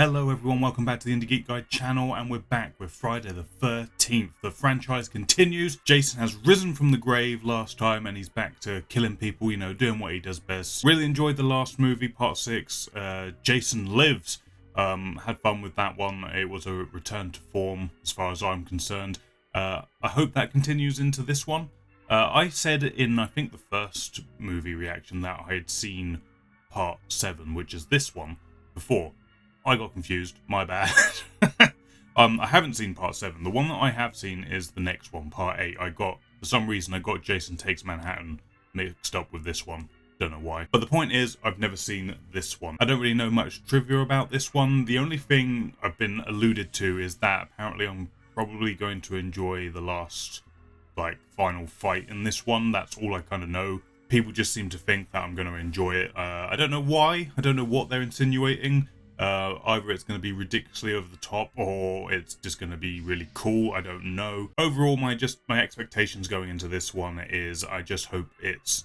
Hello everyone, welcome back to the Indie Geek Guy channel, and we're back with Friday the 13th. The franchise continues. Jason has risen from the grave last time and he's back to killing people, you know, doing what he does best. Really enjoyed the last movie, part 6, Jason Lives. Had fun with that one. It was a return to form as far as I'm concerned. I hope that continues into this one. I said in, I think, the first movie reaction that I had seen part 7, which is this one, before. I got confused, my bad. I haven't seen part 7. The one that I have seen is the next one, part 8. For some reason, I got Jason Takes Manhattan mixed up with this one. Don't know why. But the point is, I've never seen this one. I don't really know much trivia about this one. The only thing I've been alluded to is that apparently I'm probably going to enjoy the last, final fight in this one. That's all I kind of know. People just seem to think that I'm going to enjoy it. I don't know why. I don't know what they're insinuating. Either it's going to be ridiculously over the top or it's just going to be really cool. I don't know. Overall, my expectations going into this one is I just hope it's,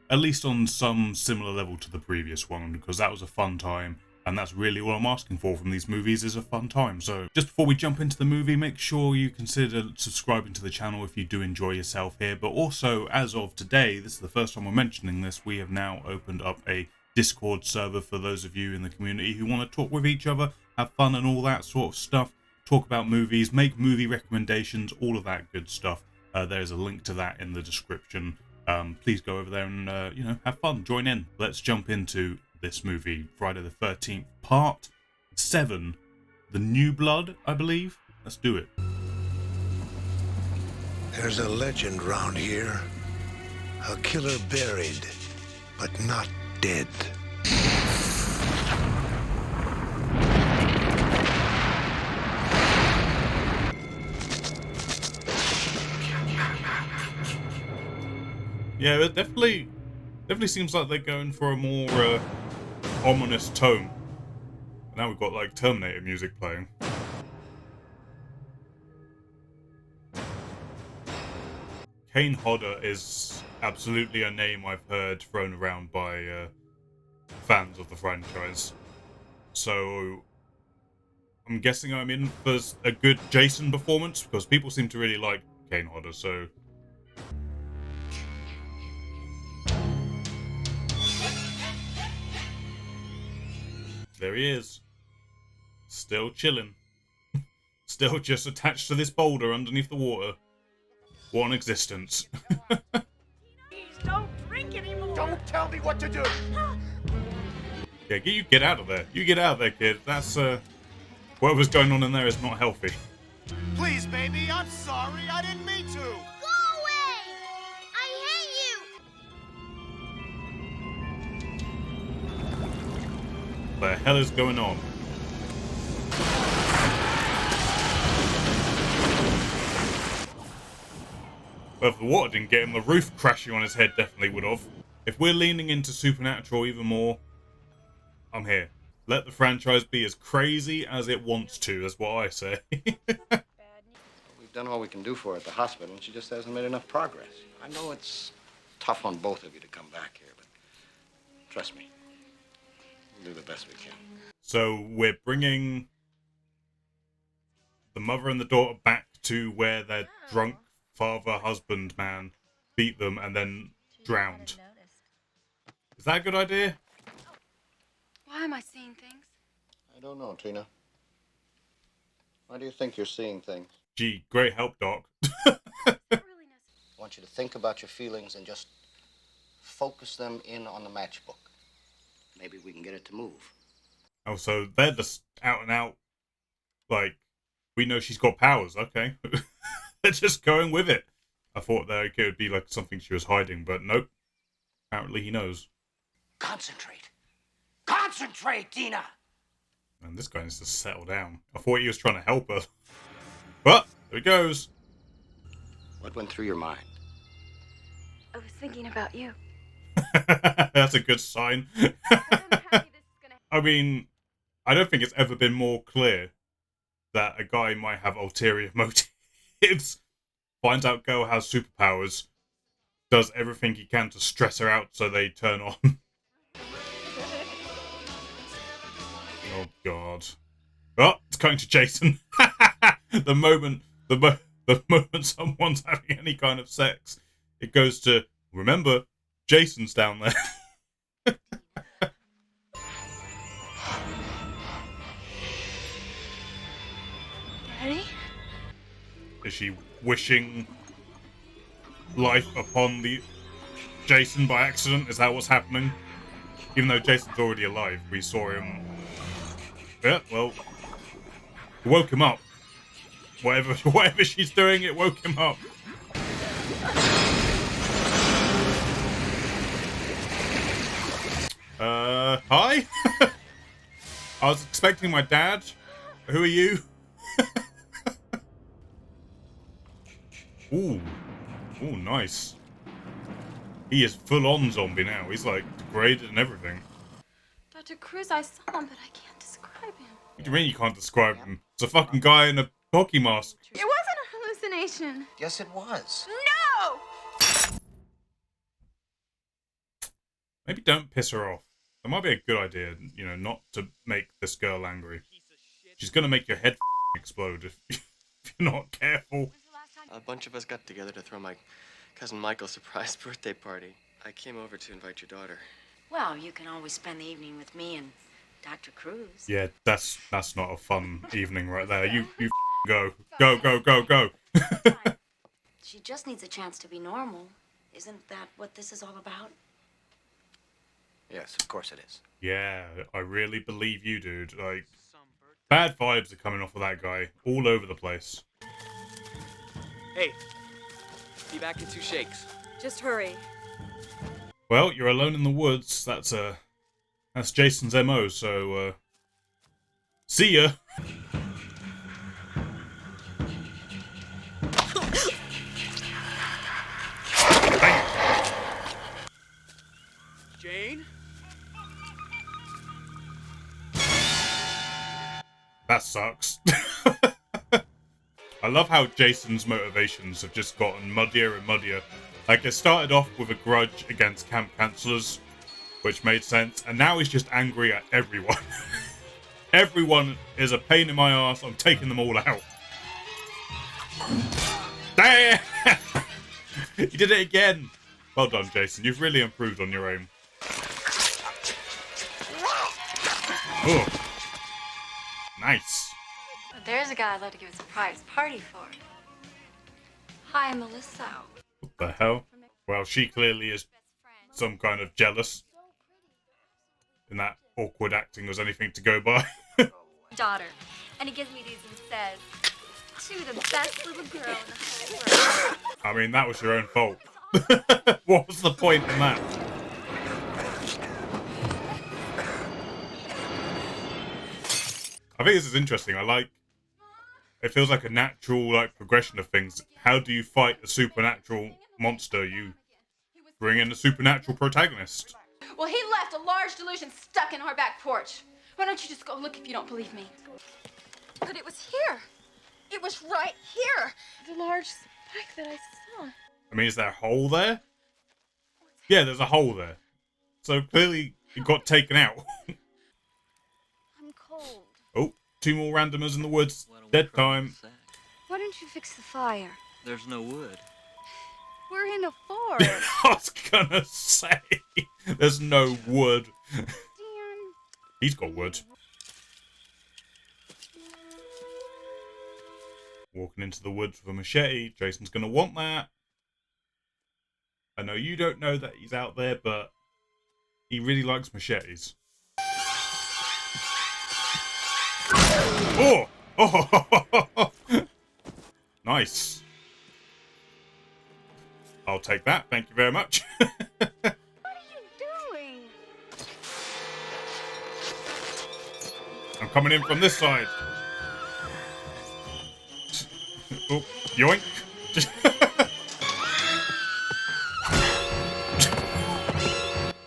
at least on some similar level to the previous one, because that was a fun time. And that's really all I'm asking for from these movies, is a fun time. So just before we jump into the movie, make sure you consider subscribing to the channel if you do enjoy yourself here. But also, as of today, this is the first time we're mentioning this, we have now opened up a Discord server for those of you in the community who want to talk with each other, have fun and all that sort of stuff, talk about movies, make movie recommendations, all of that good stuff. There's a link to that in the description. Please go over there and, have fun, join in. Let's jump into this movie, Friday the 13th, part 7, The New Blood, I believe. Let's do it. There's a legend round here. A killer buried, but not dead. Yeah, it definitely seems like they're going for a more ominous tone. Now we've got Terminator music playing. Kane Hodder is absolutely a name I've heard thrown around by fans of the franchise. So I'm guessing I'm in for a good Jason performance, because people seem to really like Kane Hodder, so... There he is. Still chilling. Still just attached to this boulder underneath the water. What an existence. Please don't drink anymore. Don't tell me what to do! Yeah, you get out of there. You get out of there, kid. That's, whatever's going on in there is not healthy. Please, baby, I'm sorry. I didn't mean to. Go away! I hate you! What the hell is going on? Well, if the water didn't get him, the roof crashing on his head definitely would have. If we're leaning into supernatural even more, I'm here. Let the franchise be as crazy as it wants to, is what I say. We've done all we can do for her at the hospital, and she just hasn't made enough progress. I know it's tough on both of you to come back here, but trust me, we'll do the best we can. So we're bringing the mother and the daughter back to where their drunk father-husband man beat them and then drowned. Is that a good idea? Why am I seeing things? I don't know, Tina. Why do you think you're seeing things? Gee, great help, Doc. I want you to think about your feelings and just focus them in on the matchbook. Maybe we can get it to move. Oh, so they're just out and out, we know she's got powers, okay. They're just going with it. I thought that it would be something she was hiding, but nope. Apparently he knows. Concentrate. Concentrate, Tina! And this guy needs to settle down. I thought he was trying to help her. But, there he goes. What went through your mind? I was thinking about you. That's a good sign. I mean, I don't think it's ever been more clear that a guy might have ulterior motives. Finds out girl has superpowers, does everything he can to stress her out so they turn on. Oh, God. Oh, it's cutting to Jason. The moment someone's having any kind of sex, it goes to, remember, Jason's down there. Daddy? Is she wishing life upon the Jason by accident? Is that what's happening? Even though Jason's already alive, we saw him. Yeah, well, it woke him up. Whatever she's doing, it woke him up. Hi? I was expecting my dad. Who are you? Ooh. Ooh, nice. He is full-on zombie now. He's, like, degraded and everything. Dr. Cruz, I saw him, but I can't describe him. What do you mean you can't describe him? It's a fucking guy in a hockey mask. It wasn't a hallucination. Yes, it was. No! Maybe don't piss her off. That might be a good idea, you know, not to make this girl angry. She's gonna make your head explode if you're not careful. A bunch of us got together to throw my cousin Michael's surprise birthday party. I came over to invite your daughter. Well, you can always spend the evening with me and Dr. Cruz. Yeah, that's not a fun evening right there. You go. Go. She just needs a chance to be normal. Isn't that what this is all about? Yes, of course it is. Yeah, I really believe you, dude. Like, bad vibes are coming off of that guy all over the place. Hey, be back in 2 shakes. Just hurry. Well, you're alone in the woods. That's Jason's MO, so see ya. Jane? That sucks. I love how Jason's motivations have just gotten muddier and muddier. Like, it started off with a grudge against camp counselors, which made sense, and now he's just angry at everyone. Everyone is a pain in my ass. I'm taking them all out. Damn! You did it again. Well done, Jason. You've really improved on your aim. Oh, nice. There's a guy I'd like to give a surprise party for. Hi, Melissa. What the hell? Well, she clearly is some kind of jealous. And that awkward acting was anything to go by. Daughter. And he gives me these and says, to the best little girl in the whole world. I mean, that was your own fault. What was the point in that? I think this is interesting. It feels like a natural, like, progression of things. How do you fight a supernatural monster? You bring in a supernatural protagonist. Well, he left a large delusion stuck in our back porch. Why don't you just go look if you don't believe me? But it was here. It was right here. The large spike that I saw. I mean, is there a hole there? Yeah, there's a hole there. So clearly it got taken out. I'm cold. Oh, 2 more randomers in the woods. Dead time. Why don't you fix the fire? There's no wood. We're in a forest. I was gonna say, there's no wood. Dan. He's got wood. Walking into the woods with a machete. Jason's gonna want that. I know you don't know that he's out there, but he really likes machetes. Oh! Oh! Nice. I'll take that. Thank you very much. What are you doing? I'm coming in from this side. Oh, yoink.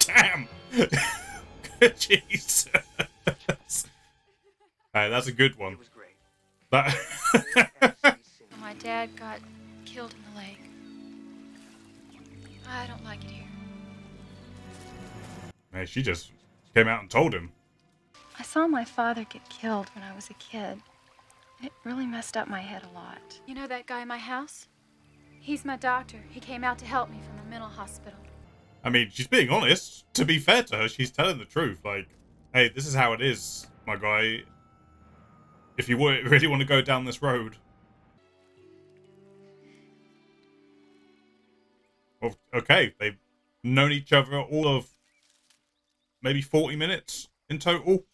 Damn. Jesus. Hey, that's a good one. It was great. That. My dad got killed in the lake. I don't like it here. Man, she just came out and told him. I saw my father get killed when I was a kid. It really messed up my head a lot. You know that guy in my house? He's my doctor. He came out to help me from a mental hospital. I mean, she's being honest. To be fair to her, she's telling the truth. Like, hey, this is how it is, my guy. If you really want to go down this road. Well, okay, they've known each other all of maybe 40 minutes in total.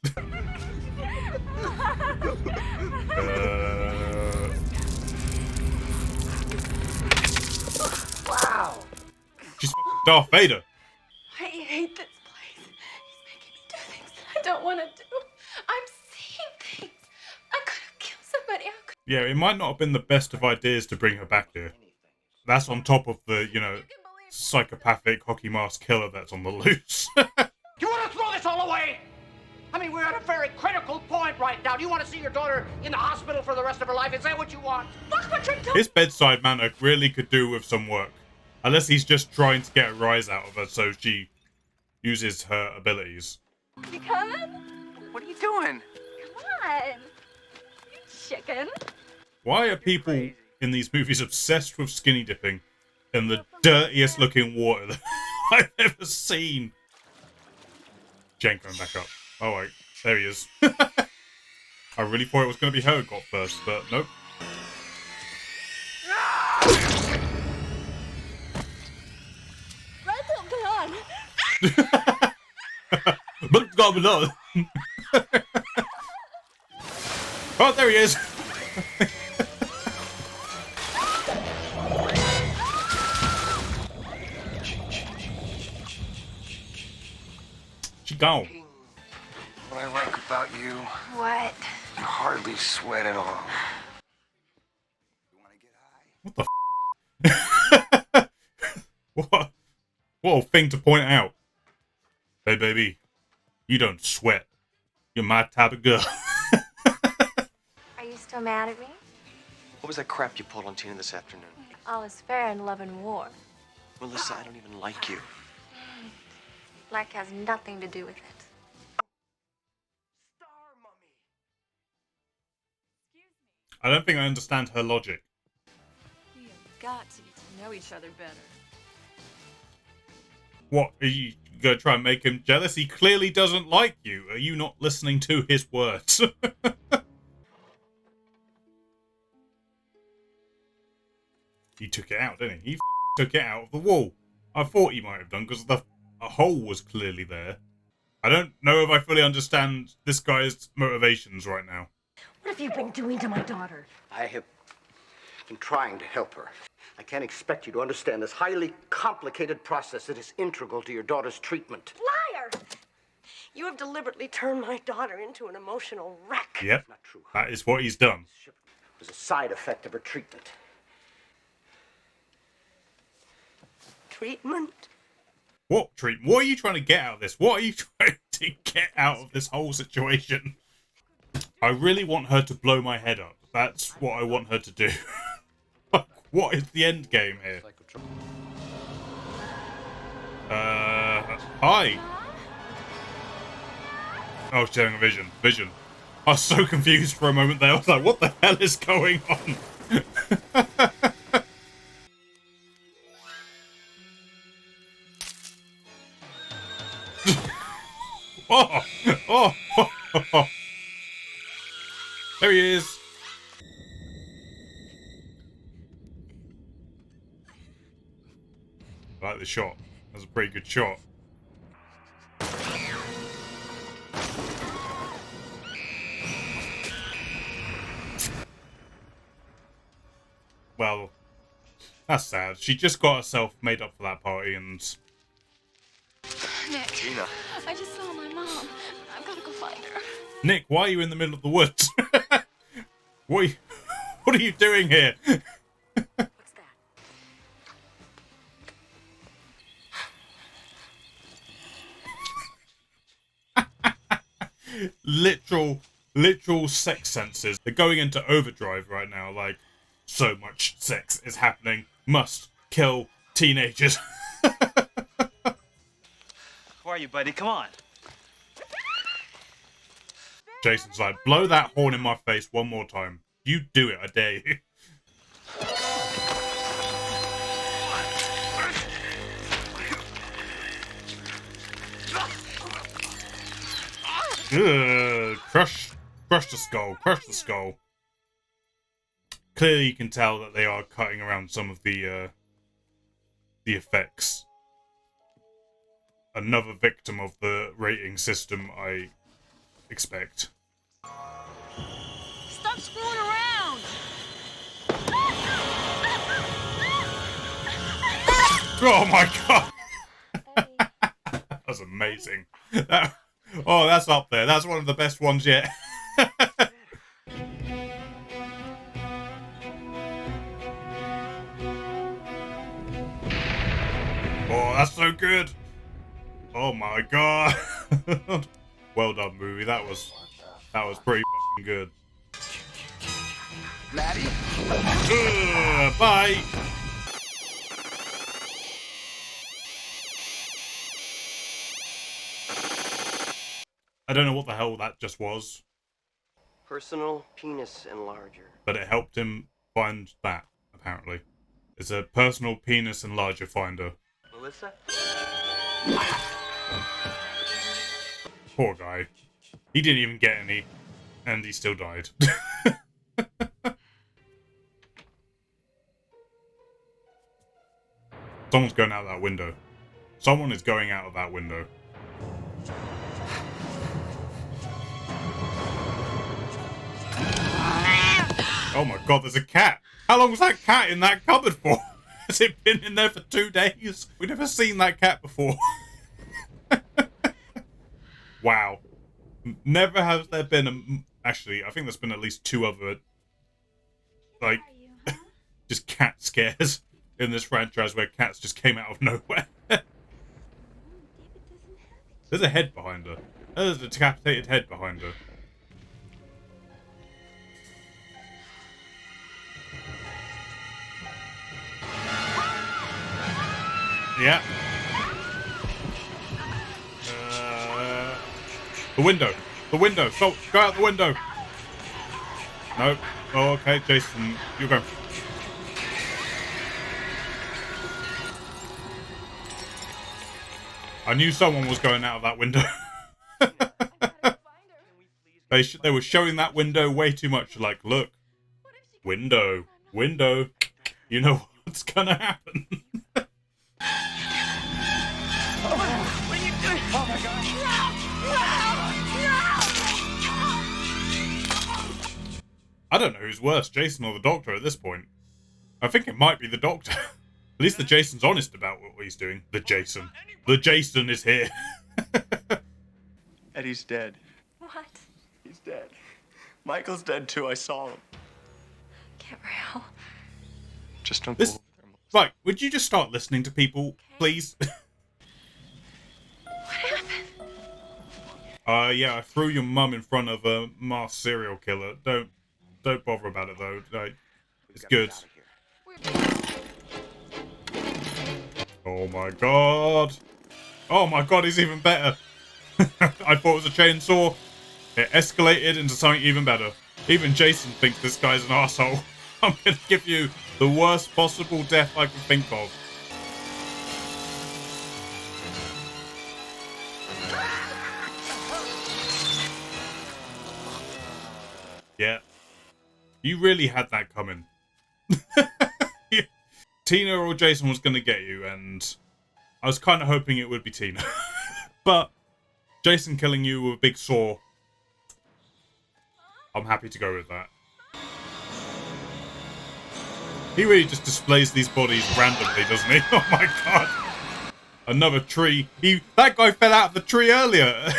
Wow. She's Darth Vader. I hate this place. He's making me do things that I don't want to do. I'm seeing things. I could have killed somebody. Yeah, it might not have been the best of ideas to bring her back here. That's on top of the, you know, psychopathic hockey mask killer that's on the loose. You want to throw this all away? I mean, we're at a very critical point right now. Do you want to see your daughter in the hospital for the rest of her life? Is that what you want? Look what you're doing! His bedside manner really could do with some work. Unless he's just trying to get a rise out of her so she uses her abilities. You coming? What are you doing? Come on. You chicken. Why are people in these movies obsessed with skinny dipping in the dirtiest looking water that I've ever seen? Jen coming back up. Oh wait, there he is. I really thought it was going to be her who got first, but nope. But going on. Oh, there he is. She gone. What I like about you, What? you hardly sweat at all. You want to get high? What the what a thing to point out. Hey baby, you don't sweat. You're my type of girl. Are you still mad at me? What was that crap you pulled on Tina this afternoon? All is fair in love and war. Melissa, I don't even like you. Like has nothing to do with it. I don't think I understand her logic. We have got to get to know each other better. What, are you gonna try and make him jealous? He clearly doesn't like you. Are you not listening to his words? He took it out, didn't he? He took it out of the wall. I thought he might have done, because the hole was clearly there. I don't know if I fully understand this guy's motivations right now. What have you been doing to my daughter? I have been trying to help her. I can't expect you to understand this highly complicated process that is integral to your daughter's treatment. Liar! You have deliberately turned my daughter into an emotional wreck. Yep, Not true. that is what he's done. It was a side effect of her treatment. Treatment? What treatment? What are you trying to get out of this? What are you trying to get out of this whole situation? I really want her to blow my head up. That's what I want her to do. What is the end game here? Hi. Oh, she's having a vision. Vision. I was so confused for a moment there. I was like, what the hell is going on? Oh, oh, oh, oh. There he is. I like the shot. That was a pretty good shot. Well, that's sad. She just got herself made up for that party and... Nick, Tina. I just saw my mom. I've got to go find her. Nick, why are you in the middle of the woods? What are you doing here? What's that? Literal sex senses. They're going into overdrive right now. Like, so much sex is happening. Must kill teenagers. Who are you, buddy? Come on. Jason's like, blow that horn in my face one more time. You do it, I dare you. Ugh, crush the skull, crush the skull. Clearly you can tell that they are cutting around some of the effects. Another victim of the rating system, I expect. Stop screwing around! Oh my god! That was amazing. Oh, that's up there. That's one of the best ones yet. Oh, that's so good. Oh my god. Well done, movie. That was pretty fucking good. Maddie? Bye. I don't know what the hell that just was. Personal penis enlarger. But it helped him find that, apparently. It's a personal penis enlarger finder. Melissa? Poor guy. He didn't even get any, and he still died. Someone's going out that window. Someone is going out of that window. Oh my god, there's a cat! How long was that cat in that cupboard for? Has it been in there for 2 days? We've never seen that cat before. Wow. Never has there been a... Actually, I think there's been at least 2 other... Like... just cat scares in this franchise where cats just came out of nowhere. There's a head behind her. There's a decapitated head behind her. Yeah. The window. The window. So, go out the window. No. Oh, okay, Jason. You go. I knew someone was going out of that window. They were showing that window way too much. Like, look. Window. Window. You know what's gonna happen. What are you doing? Oh my gosh. I don't know who's worse, Jason or the Doctor at this point. I think it might be the Doctor. At least the Jason's honest about what he's doing. The Jason. The Jason is here. Eddie's dead. What? He's dead. Michael's dead too. I saw him. Gabriel. Just don't This... go over there. Right, would you just start listening to people, please? What happened? Yeah, I threw your mum in front of a masked serial killer. Don't bother about it though. Like, it's good. Oh my god. Oh my god, he's even better. I thought it was a chainsaw. It escalated into something even better. Even Jason thinks this guy's an asshole. I'm gonna give you the worst possible death I can think of. Yeah. You really had that coming. Tina or Jason was going to get you, and I was kind of hoping it would be Tina. But Jason killing you with a big saw, I'm happy to go with that. He really just displays these bodies randomly, doesn't he? Oh my god. Another tree. That guy fell out of the tree earlier.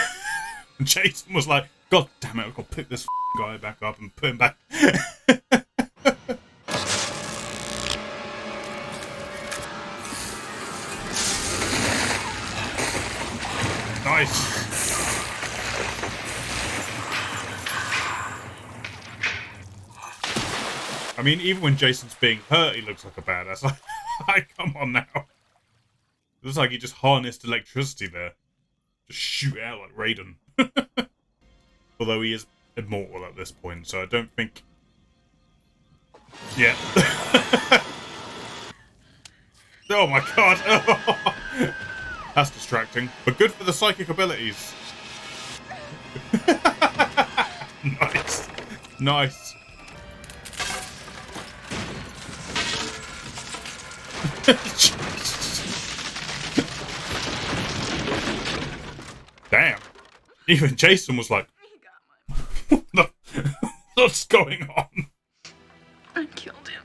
And Jason was like, God damn it, I've got to pick this guy back up and put him back. Nice. I mean, even when Jason's being hurt, he looks like a badass. Like, come on now. It looks like he just harnessed electricity there. Just shoot out like Raiden. Although he is immortal at this point, so I don't think... Yeah. Oh my god! That's distracting, but good for the psychic abilities. Nice. Nice. Damn. Even Jason was like, what's going on? I killed him.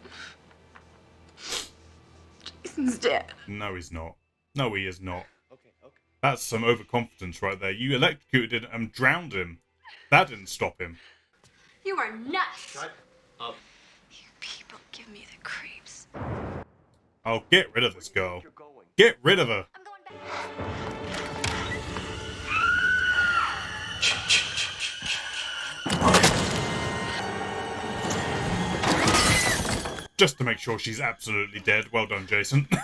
Jason's dead. No, he's not. No, he is not. Okay. That's some overconfidence right there. You electrocuted him and drowned him. That didn't stop him. You are nuts. Shut up. You people give me the creeps. Oh, get rid of this girl. You're going. Get rid of her. I'm going back. Just to make sure she's absolutely dead. Well done, Jason. Oh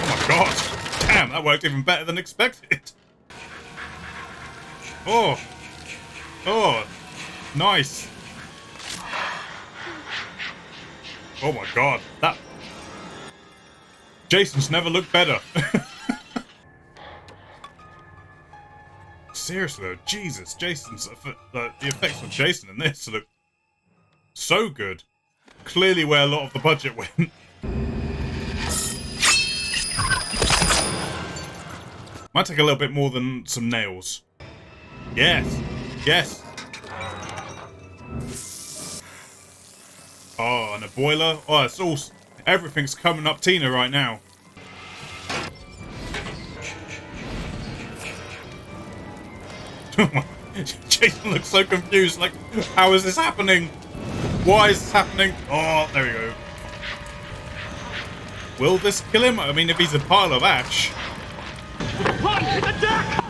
my god. Damn, that worked even better than expected. Oh. Oh. Nice. Oh my god. That... Jason's never looked better. Seriously though, Jesus, Jason's... the effects of Jason in this look so good. Clearly where a lot of the budget went. Might take a little bit more than some nails. Yes. Yes. Oh, and a boiler. Oh, it's all... Everything's coming up Tina right now. Jason looks so confused. Like, how is this happening? Why is this happening? Oh, there we go. Will this kill him? I mean, if he's a pile of ash... Run! Attack!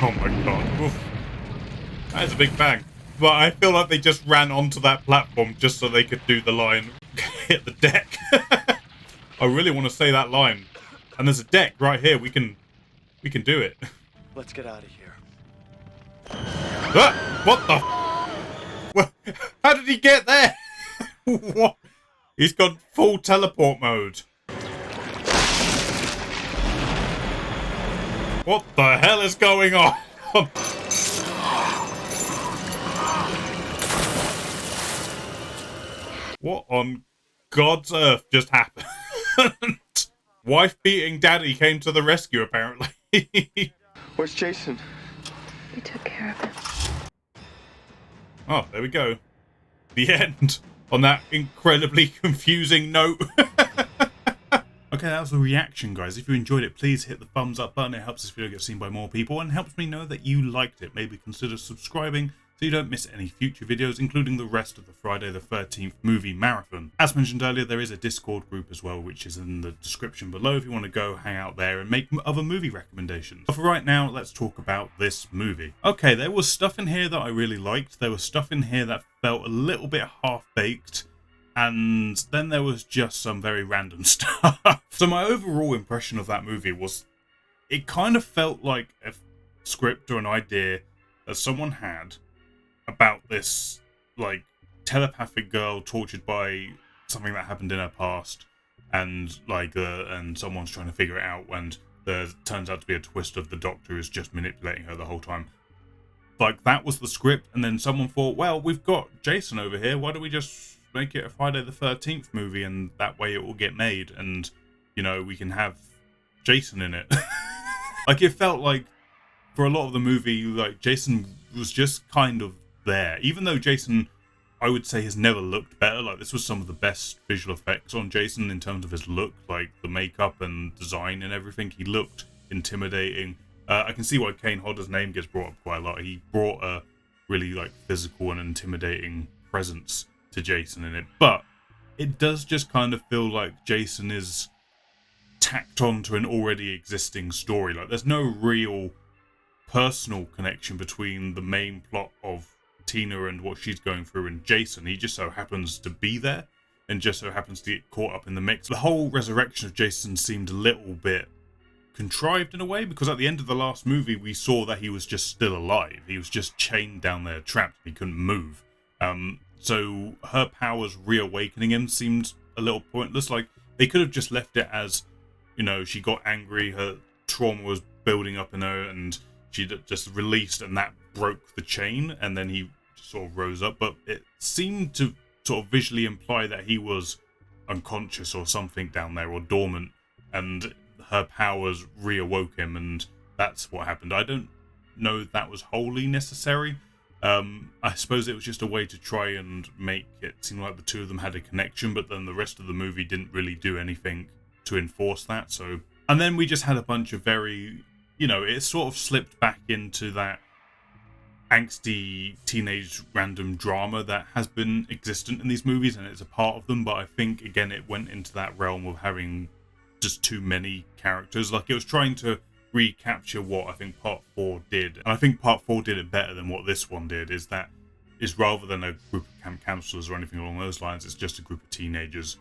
Oh my god. Oof. That is a bang bang. But I feel like they just ran onto that platform just so they could do the line, hit the deck. I really want to say that line. And there's a deck right here. We can do it. Let's get out of here. Ah, what the? Well, how did he get there? What? He's got full teleport mode. What the hell is going on? What on God's earth just happened? Wife beating daddy came to the rescue, apparently. Where's Jason? We took care of him. Oh, there we go. The end. On that incredibly confusing note. Okay, that was the reaction, guys. If you enjoyed it, please hit the thumbs up button. It helps this video get seen by more people and helps me know that you liked it. Maybe consider subscribing so you don't miss any future videos, including the rest of the Friday the 13th movie marathon. As mentioned earlier, there is a Discord group as well, which is in the description below if you want to go hang out there and make other movie recommendations. But for right now, let's talk about this movie. Okay, there was stuff in here that I really liked. There was stuff in here that felt a little bit half-baked. And then there was just some very random stuff. So my overall impression of that movie was, it kind of felt like a script or an idea that someone had about this, like, telepathic girl tortured by something that happened in her past, and like, and someone's trying to figure it out, and there turns out to be a twist of the Doctor is just manipulating her the whole time. Like, that was the script, and then someone thought, well, we've got Jason over here, why don't we just make it a Friday the 13th movie, and that way it will get made, and, you know, we can have Jason in it. Like, it felt like, for a lot of the movie, like, Jason was just kind of there. Even though Jason, I would say, has never looked better. Like, this was some of the best visual effects on Jason in terms of his look, like the makeup and design and everything. He looked intimidating. I can see why Kane Hodder's name gets brought up quite a lot. He brought a really, like, physical and intimidating presence to Jason in it. But it does just kind of feel like Jason is tacked on to an already existing story. Like, there's no real personal connection between the main plot of Tina and what she's going through and Jason. He just so happens to be there and just so happens to get caught up in the mix. The whole resurrection of Jason seemed a little bit contrived in a way, because at the end of the last movie we saw that he was just still alive. He was just chained down there, trapped. He couldn't move. So her powers reawakening him seemed a little pointless. Like, they could have just left it as, you know, she got angry, her trauma was building up in her, and she just released, and that broke the chain, and then he sort of rose up. But it seemed to sort of visually imply that he was unconscious or something down there, or dormant, and her powers reawoke him, and that's what happened. I don't know if that was wholly necessary. I suppose it was just a way to try and make it seem like the two of them had a connection, but then the rest of the movie didn't really do anything to enforce that. So, and then we just had a bunch of very, you know, it sort of slipped back into that angsty teenage random drama that has been existent in these movies, and it's a part of them, but I think again it went into that realm of having just too many characters. Like, it was trying to recapture what I think part 4 did, and I think part 4 did it better than what this one did. Is rather than a group of camp counselors or anything along those lines, it's just a group of teenagers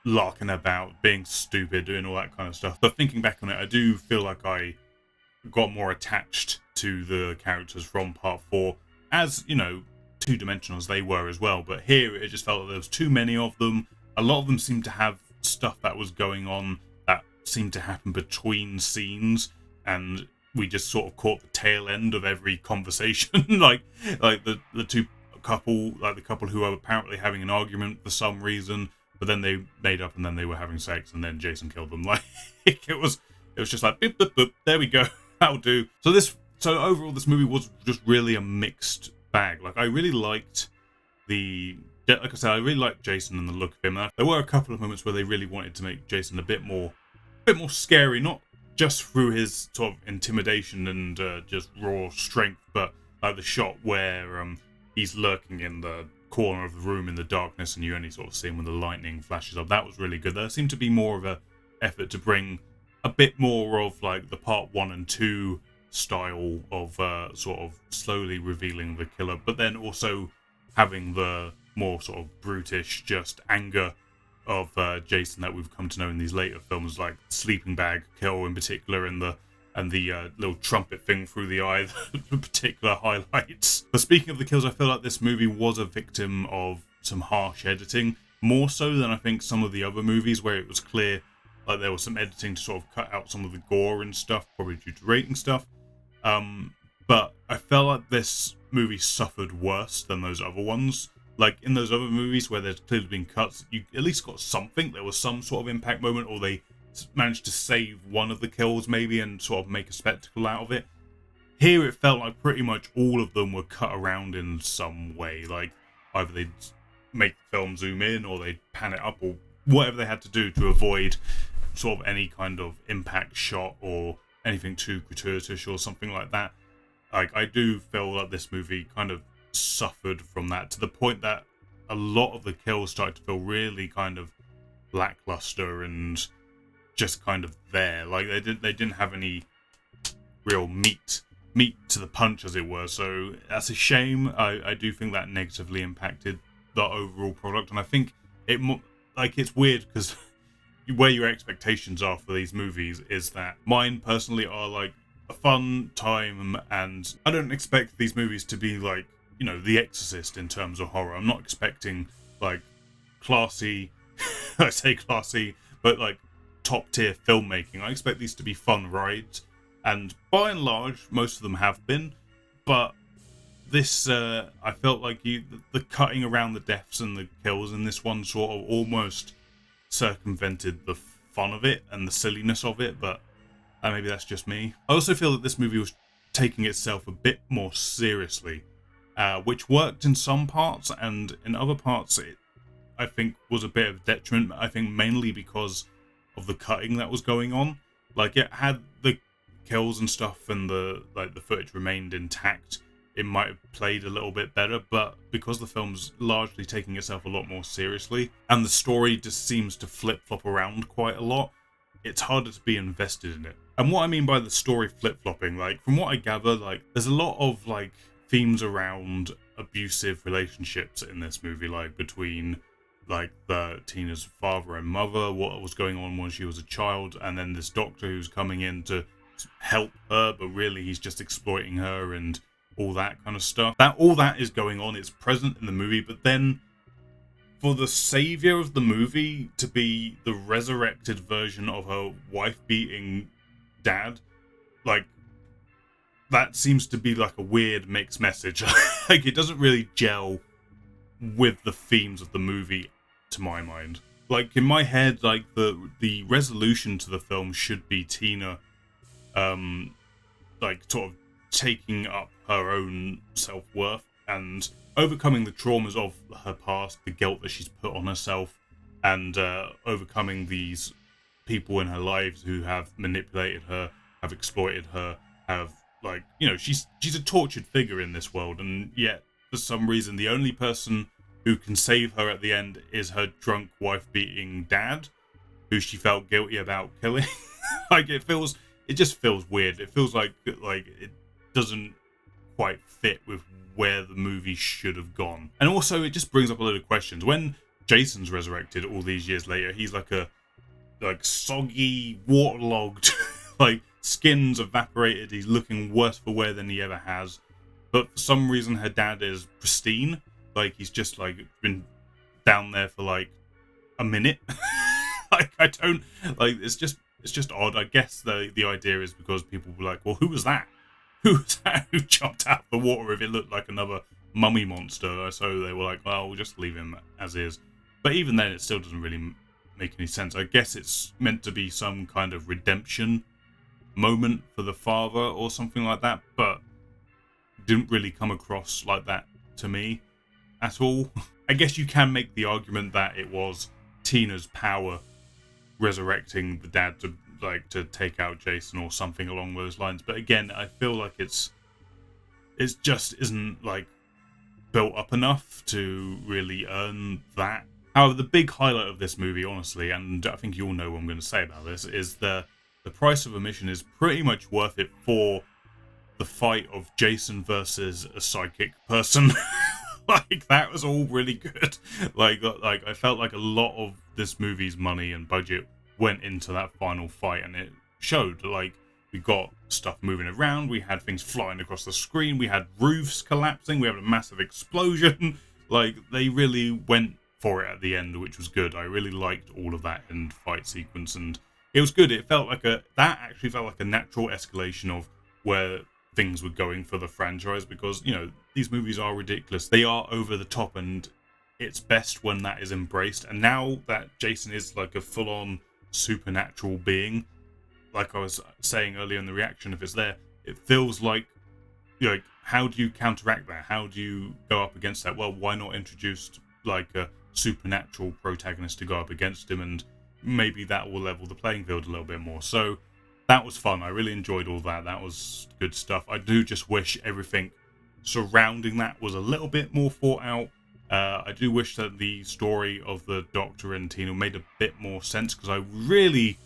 larking about, being stupid, doing all that kind of stuff. But thinking back on it, I do feel like I got more attached to the characters from part 4, as, you know, two-dimensional as they were as well. But here it just felt like there was too many of them. A lot of them seemed to have stuff that was going on that seemed to happen between scenes, and we just sort of caught the tail end of every conversation. like the couple who were apparently having an argument for some reason, but then they made up and then they were having sex, and then Jason killed them. Like, it was just like boop, boop, boop, there we go, that'll do. So overall this movie was just really a mixed bag. Like, I really liked like I said, I really liked Jason and the look of him. There were a couple of moments where they really wanted to make Jason a bit more scary, not just through his sort of intimidation and just raw strength, but like the shot where he's lurking in the corner of the room in the darkness, and you only sort of see him when the lightning flashes up. That was really good. There seemed to be more of a effort to bring a bit more of like the part 1 and 2 style of sort of slowly revealing the killer, but then also having the more sort of brutish just anger of Jason that we've come to know in these later films, like sleeping bag kill in particular, and the little trumpet thing through the eye, the particular highlights. But speaking of the kills, I feel like this movie was a victim of some harsh editing, more so than I think some of the other movies, where it was clear like there was some editing to sort of cut out some of the gore and stuff, probably due to rating stuff. But I felt like this movie suffered worse than those other ones. Like, in those other movies where there's clearly been cuts, you at least got something. There was some sort of impact moment, or they managed to save one of the kills maybe and sort of make a spectacle out of it. Here it felt like pretty much all of them were cut around in some way. Like, either they'd make the film zoom in, or they'd pan it up, or whatever they had to do to avoid sort of any kind of impact shot or anything too gratuitous or something like that. Like, I do feel like this movie kind of suffered from that, to the point that a lot of the kills started to feel really kind of lackluster and just kind of there. Like, they didn't have any real meat to the punch, as it were. So that's a shame. I do think that negatively impacted the overall product, and I think it's weird because where your expectations are for these movies is that mine personally are like a fun time, and I don't expect these movies to be like, you know, The Exorcist in terms of horror. I'm not expecting like classy, I say classy, but like top tier filmmaking. I expect these to be fun rides, and by and large, most of them have been. But this, I felt like the cutting around the deaths and the kills in this one sort of almost circumvented the fun of it and the silliness of it, but maybe that's just me. I also feel that this movie was taking itself a bit more seriously, which worked in some parts, and in other parts it, I think, was a bit of a detriment. I think mainly because of the cutting that was going on. Like, it had the kills and stuff, and the footage remained intact, it might have played a little bit better, but because the film's largely taking itself a lot more seriously, and the story just seems to flip-flop around quite a lot, it's harder to be invested in it. And what I mean by the story flip-flopping, like, from what I gather, like, there's a lot of, like, themes around abusive relationships in this movie, like, between like Tina's father and mother, what was going on when she was a child, and then this doctor who's coming in to help her, but really he's just exploiting her and all that kind of stuff. All that is going on. It's present in the movie, but then for the savior of the movie to be the resurrected version of her wife-beating dad, like, that seems to be like a weird mixed message. Like, it doesn't really gel with the themes of the movie, to my mind. Like, in my head, like, the resolution to the film should be Tina, like, sort of taking up her own self-worth and overcoming the traumas of her past, the guilt that she's put on herself, and overcoming these people in her lives who have manipulated her, have exploited her, have, like, you know, she's a tortured figure in this world, and yet for some reason the only person who can save her at the end is her drunk wife-beating dad, who she felt guilty about killing. Like, it just feels weird. It feels like it doesn't quite fit with where the movie should have gone. And also, it just brings up a load of questions. When Jason's resurrected all these years later, he's like soggy, waterlogged, like, skin's evaporated. He's looking worse for wear than he ever has. But for some reason, her dad is pristine. Like, he's just, like, been down there for, like, a minute. Like, I don't, like, it's just odd. I guess the idea is because people were like, well, who was that? Who was that who jumped out of the water if it looked like another mummy monster? So they were like, well, we'll just leave him as is. But even then, it still doesn't really make any sense. I guess it's meant to be some kind of redemption moment for the father or something like that, but didn't really come across like that to me at all. I guess you can make the argument that it was Tina's power resurrecting the dad to take out Jason or something along those lines. But again, I feel like it just isn't, like, built up enough to really earn that. However, the big highlight of this movie, honestly, and I think you all know what I'm going to say about this, is the price of admission is pretty much worth it for the fight of Jason versus a psychic person. Like, that was all really good. Like I felt like a lot of this movie's money and budget went into that final fight, and it showed. Like, we got stuff moving around, we had things flying across the screen, we had roofs collapsing, we had a massive explosion. Like, they really went for it at the end, which was good. I really liked all of that end fight sequence, and it was good. It felt like that actually felt like a natural escalation of where things were going for the franchise, because, you know, these movies are ridiculous. They are over the top, and it's best when that is embraced. And now that Jason is like a full-on supernatural being, like I was saying earlier in the reaction, if it's there, it feels like, you know, like, how do you counteract that? How do you go up against that? Well, why not introduce, like, a supernatural protagonist to go up against him, and maybe that will level the playing field a little bit more. So that was fun. I really enjoyed all that. That was good stuff. I do just wish everything surrounding that was a little bit more thought out. I do wish that the story of the Doctor and Tina made a bit more sense, because I really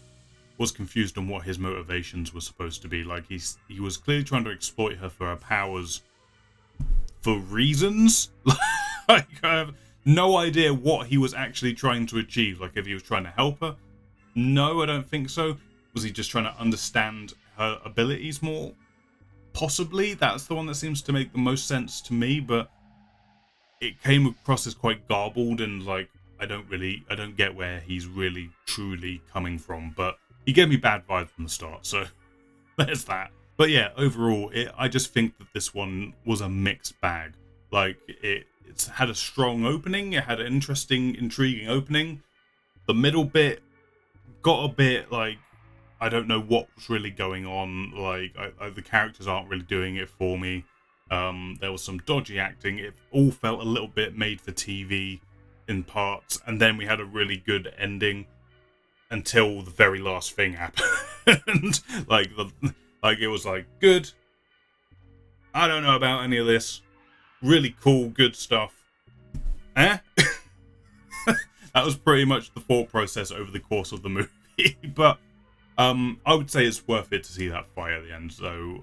was confused on what his motivations were supposed to be. Like, he was clearly trying to exploit her for her powers for reasons. Like, I have no idea what he was actually trying to achieve. Like, if he was trying to help her, no, I don't think so. Was he just trying to understand her abilities more? Possibly. That's the one that seems to make the most sense to me, but it came across as quite garbled, and, like, I don't get where he's really truly coming from, but he gave me bad vibes from the start, so there's that. But yeah, overall, I just think that this one was a mixed bag. Like, it's had a strong opening, it had an interesting, intriguing opening. The middle bit got a bit, like, I don't know what's really going on. Like, the characters aren't really doing it for me. There was some dodgy acting. It all felt a little bit made for TV in parts. And then we had a really good ending until the very last thing happened. like it was like, good. I don't know about any of this. Really cool, good stuff. That was pretty much the thought process over the course of the movie. But I would say it's worth it to see that fight at the end. So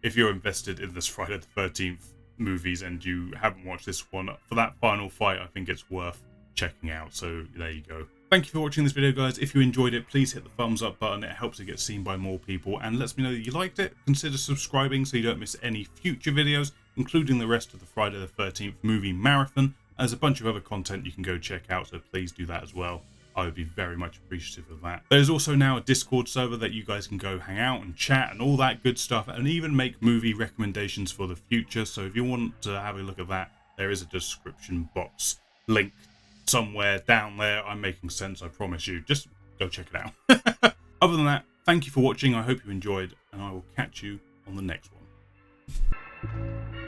if you're invested in this Friday the 13th movies and you haven't watched this one, for that final fight, I think it's worth checking out. So there you go. Thank you for watching this video, guys. If you enjoyed it, please hit the thumbs up button. It helps it get seen by more people and lets me know that you liked it. Consider subscribing so you don't miss any future videos, including the rest of the Friday the 13th movie marathon. There's a bunch of other content you can go check out, so please do that as well. I would be very much appreciative of that. There's also now a Discord server that you guys can go hang out and chat and all that good stuff, and even make movie recommendations for the future. So if you want to have a look at that, there is a description box link somewhere down there. I'm making sense, I promise you. Just go check it out. Other than that, thank you for watching. I hope you enjoyed, and I will catch you on the next one.